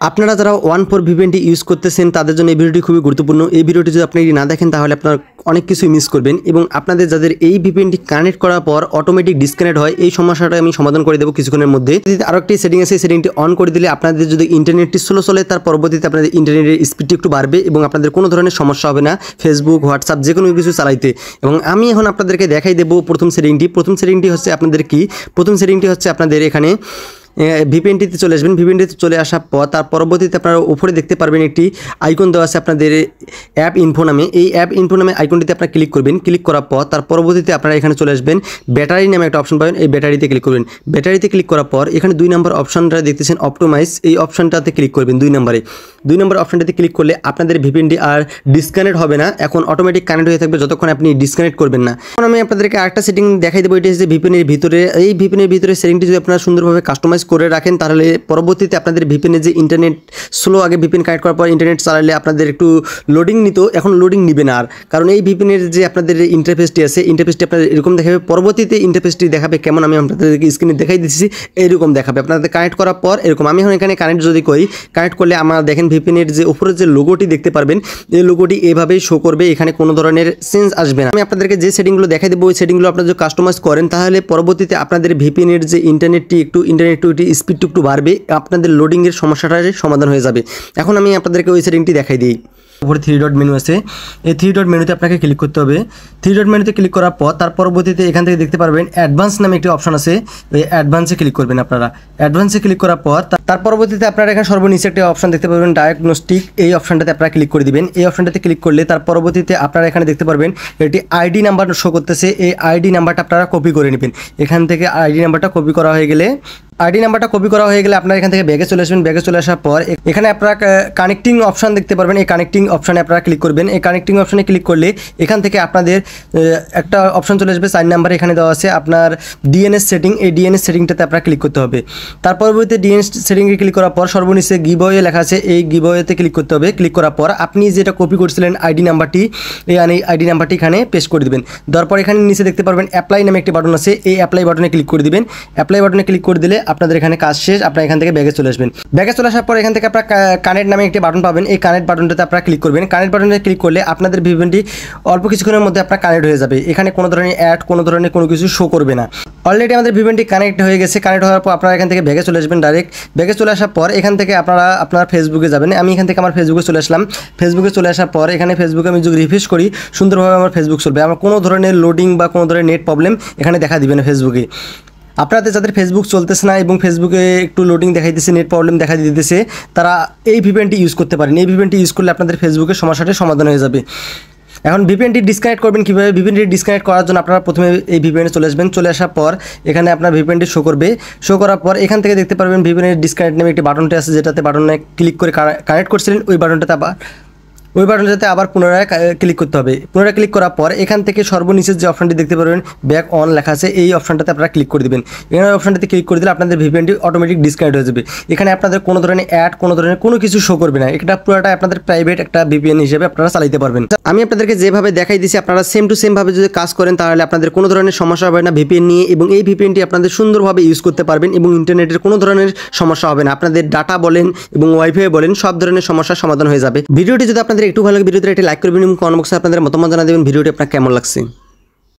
আপনারা যারা 1.4 ভিপিএনটি ইউজ করতেছেন তাদের জন্য এই ভিডিওটি খুবই গুরুত্বপূর্ণ। এই ভিডিওটি যদি আপনি না দেখেন তাহলে আপনারা অনেক কিছুই মিস করবেন এবং আপনাদের যাদের এই ভিপিএনটি কানেক্ট করার পর অটোমেটিক ডিসকানেক্ট হয় এই সমস্যাটা আমি সমাধান করে দেবো কিছুক্ষণের মধ্যে। আরও একটি সেটিং আছে, সেটিংটি অন করে দিলে আপনাদের যদি ইন্টারনেটটি স্লো চলে তার পরবর্তীতে আপনাদের ইন্টারনেটের স্পিডটি একটু বাড়বে এবং আপনাদের কোনো ধরনের সমস্যা হবে না ফেসবুক, হোয়াটসঅ্যাপ যে কোনো কিছু চালাইতে। এবং আমি এখন আপনাদেরকে দেখাই দেবো প্রথম সেটিংটি হচ্ছে আপনাদের কি, প্রথম সেটিংটি হচ্ছে আপনাদের এখানে ভিপিএনটিতে চলে আসবেন। ভিপিএনটিতে চলে আসার পর তার পরবর্তীতে আপনারা উপরে দেখতে পারবেন একটি আইকন দেওয়া আছে আপনাদের অ্যাপ ইনফো নামে। এই অ্যাপ ইনফো নামে আইকনটিতে আপনারা ক্লিক করবেন। ক্লিক করার পর তার পরবর্তীতে আপনারা এখানে চলে আসবেন, ব্যাটারি নামে একটা অপশন পাবেন, এই ব্যাটারিতে ক্লিক করবেন। ব্যাটারিতে ক্লিক করার পর এখানে 2 নম্বর অপশনটা দেখতেছেন অপটোমাইজ, এই অপশনটাতে ক্লিক করবেন 2 নম্বর অপশনটাতে ক্লিক করলে আপনাদের ভিপিএনটি আর ডিসকানেক্ট হবে না, এখন অটোমেটিক কানেক্ট হয়ে থাকবে যতক্ষণ আপনি ডিসকানেক্ট করবেন না। এখন আমি আপনাদেরকে আরেকটা সেটিং দেখাই দেবো, এটা হচ্ছে ভিপিএনের ভিতরে। এই ভিপিএনের ভিতরে সেটিংটি যদি আপনারা সুন্দরভাবে কাস্টমাইজ করে রাখেন তাহলে পরবর্তীতে আপনাদের ভিপিএনের যে ইন্টারনেট স্লো, আগে ভিপিএন কানেক্ট করার পর ইন্টারনেট চালালে আপনাদের একটু লোডিং নিত, এখন লোডিং নিবে না আর, কারণ এই ভিপিএনের যে আপনাদের ইন্টারফেসটি আছে ইন্টারফেসটি আপনাদের এরকম দেখাবে। পরবর্তীতে ইন্টারফেসটি দেখাবে কেমন, আমি আপনাদেরকে স্ক্রিনে দেখাই দিচ্ছি, এইরকম দেখাবে আপনাদের কানেক্ট করার পর এরকম। আমি এখন এখানে কানেক্ট যদি করি, কানেক্ট করলে আমরা দেখেন ভিপিএনের যে উপরে যে লোগোটি দেখতে পারবেন এই লোগোটি এভাবেই শো করবে, এখানে কোনো ধরনের চেঞ্জ আসবে না। আমি আপনাদেরকে যে সেটিংগুলো দেখাই দেবো ওই সেটিংগুলো আপনারা যদি কাস্টমাইজ করেন তাহলে পরবর্তীতে আপনাদের ভিপিএনের যে ইন্টারনেটটি একটু স্পিডটি একটু বাড়বে, আপনাদের লোডিংয়ের সমস্যাটার সমাধান হয়ে যাবে। এখন আমি আপনাদেরকে ওই সেটিংটি দেখাই দিই। উপরে 3 ডট মেনু আছে, এই 3 ডট মেনুতে আপনাকে ক্লিক করতে হবে। 3 ডট মেনুতে ক্লিক করার পর তার পরবর্তীতে এখান থেকে দেখতে পারবেন অ্যাডভান্স নামে একটি অপশন আছে, ওই অ্যাডভান্সে ক্লিক করবেন আপনারা। অ্যাডভান্সে ক্লিক করার পর তার পরবর্তীতে আপনারা এখানে সর্বনিচে একটা অপশন দেখতে পারবেন ডায়াগনস্টিক, এই অপশনটাতে আপনারা ক্লিক করে দিবেন। এই অপশনটাতে ক্লিক করলে তার পরবর্তীতে আপনারা এখানে দেখতে পারবেন এটি আইডি নাম্বার শো করতেছে, এই আইডি নাম্বারটা আপনারা কপি করে নেবেন। এখান থেকে আইডি নাম্বারটা কপি করা হয়ে গেলে আপনারা এখান থেকে ব্যাগে চলে আসবেন। ব্যাগে চলে আসার পর এখানে আপনারা কানেক্টিং অপশন দেখতে পারবেন, এই কানেক্টিং অপশনে আপনারা ক্লিক করবেন। এই কানেক্টিং অপশনে ক্লিক করলে এখান থেকে আপনাদের একটা অপশন চলে আসবে 4 নম্বরে, এখানে দেওয়া আছে আপনার ডিএনএস সেটিং, এই ডিএনএস সেটিংটাতে আপনারা ক্লিক করতে হবে। তার পরবর্তীতে ডিএনএস সেটিংয়ে ক্লিক করার পর সর্বনিচে গিভওয়ে লেখা আছে, এই গিভওয়েতে ক্লিক করতে হবে। ক্লিক করার পর আপনি যেটা কপি করছিলেন আইডি নাম্বারটি, এই আইডি নাম্বারটি এখানে পেস্ট করে দেবেন। দেওয়ার পর এখানে নিচে দেখতে পারবেন অ্যাপ্লাই নামে একটি বাটন আছে, এই অ্যাপ্লাই বাটনে ক্লিক করে দিবেন। অ্যাপ্লাই বাটনে ক্লিক করে দিলে আপনাদের এখানে কাজ শেষ, আপনারা এখান থেকে ব্যাগে চলে আসবেন। ব্যাগে চলে আসার পর এখান থেকে আপনারা কানেক্ট নামে একটি বাটন পাবেন, এই কানেক্ট বাটনটাতে আপনারা ক্লিক করবেন। কানেক্ট বাটনে ক্লিক করলে আপনাদের ভিপিএনটি অল্প কিছুক্ষণের মধ্যে আপনার কানেক্ট হয়ে যাবে, এখানে কোনো ধরনের অ্যাড কোনো ধরনের কোনো কিছু শো করবে না। অলরেডি আমাদের ভিপিএনটি কানেক্ট হয়ে গেছে। কানেক্ট হওয়ার পর আপনারা এখান থেকে ব্যাগে চলে আসবেন ডাইরেক্ট। ব্যাগে চলে আসার পর এখান থেকে আপনারা আপনার ফেসবুকে যাবেন। আমি এখান থেকে আমার ফেসবুকে চলে আসলাম। ফেসবুকে চলে আসার পর এখানে ফেসবুকে আমি যদি রিফ্রেশ করি সুন্দরভাবে আমার ফেসবুক চলবে, আমার কোনো ধরনের লোডিং বা কোনো ধরনের নেট প্রবলেম এখানে দেখা দিবে না ফেসবুকে। আপনাদের যাদের ফেসবুক চলতেছে না এবং ফেসবুকে একটু লোডিং দেখাইতেছে, নেট প্রবলেম দেখা দিতেছে, তারা এই ভিপিএনটি ইউজ করতে পারেন। এই ভিপিএনটি ইউজ করলে আপনাদের ফেসবুকের সমস্যাটা সমাধান হয়ে যাবে। এখন ভিপিএনটি ডিসকানেক্ট করবেন কীভাবে? ভিপিএনটি ডিসকানেক্ট করার জন্য আপনারা প্রথমে এই ভিপিএনে চলে আসবেন। চলে আসার পর এখানে আপনার ভিপিএনটি শো করবে। শো করার পর এখান থেকে দেখতে পারবেন ভিপিএনের ডিসকানেক্ট নামে একটি বাটনটি আছে, যেটাতে বাটনে ক্লিক করে কানেক্ট করছিলেন ওই বাটনটাতে আবার পুনরায় ক্লিক করতে হবে। পুনরায় ক্লিক করার পর এখান থেকে সর্বনিচের যে অপশনটি দেখতে পারবেন ব্যাক অন লেখা আছে, এই অপশনটাতে আপনারা ক্লিক করে দেবেন। এখানে অপশনটাতে ক্লিক করে দিলে আপনাদের ভিপিএনটি অটোমেটিক ডিসকানেক্ট হয়ে যাবে। এখানে আপনাদের কোনো ধরনের অ্যাড কোনো ধরনের কোনো কিছু শো করবে না, এটা পুরোটা আপনাদের প্রাইভেট একটা ভিপিএন হিসেবে আপনারা চালাতে পারবেন। আমি আপনাদেরকে যেভাবে দেখাই দিয়েছি আপনারা সেম টু সেম ভাবে যদি কাজ করেন তাহলে আপনাদের কোনো ধরনের সমস্যা হবে না ভিপিএন নিয়ে, এবং এই ভিপিএনটি আপনাদের সুন্দরভাবে ইউজ করতে পারবেন এবং ইন্টারনেটের কোনো ধরনের সমস্যা হবে না। আপনাদের ডাটা বলেন এবং ওয়াইফাই বলেন সব ধরনের সমস্যার সমাধান হয়ে যাবে। ভিডিওটি যদি আপনাদের একটু ভালো লাগে ভিডিওতে লাইক করবেন এবং কমেন্ট বক্সে আপনাদের মতামত জানা দেবেন ভিডিওটি আপনার কেমন লাগছে।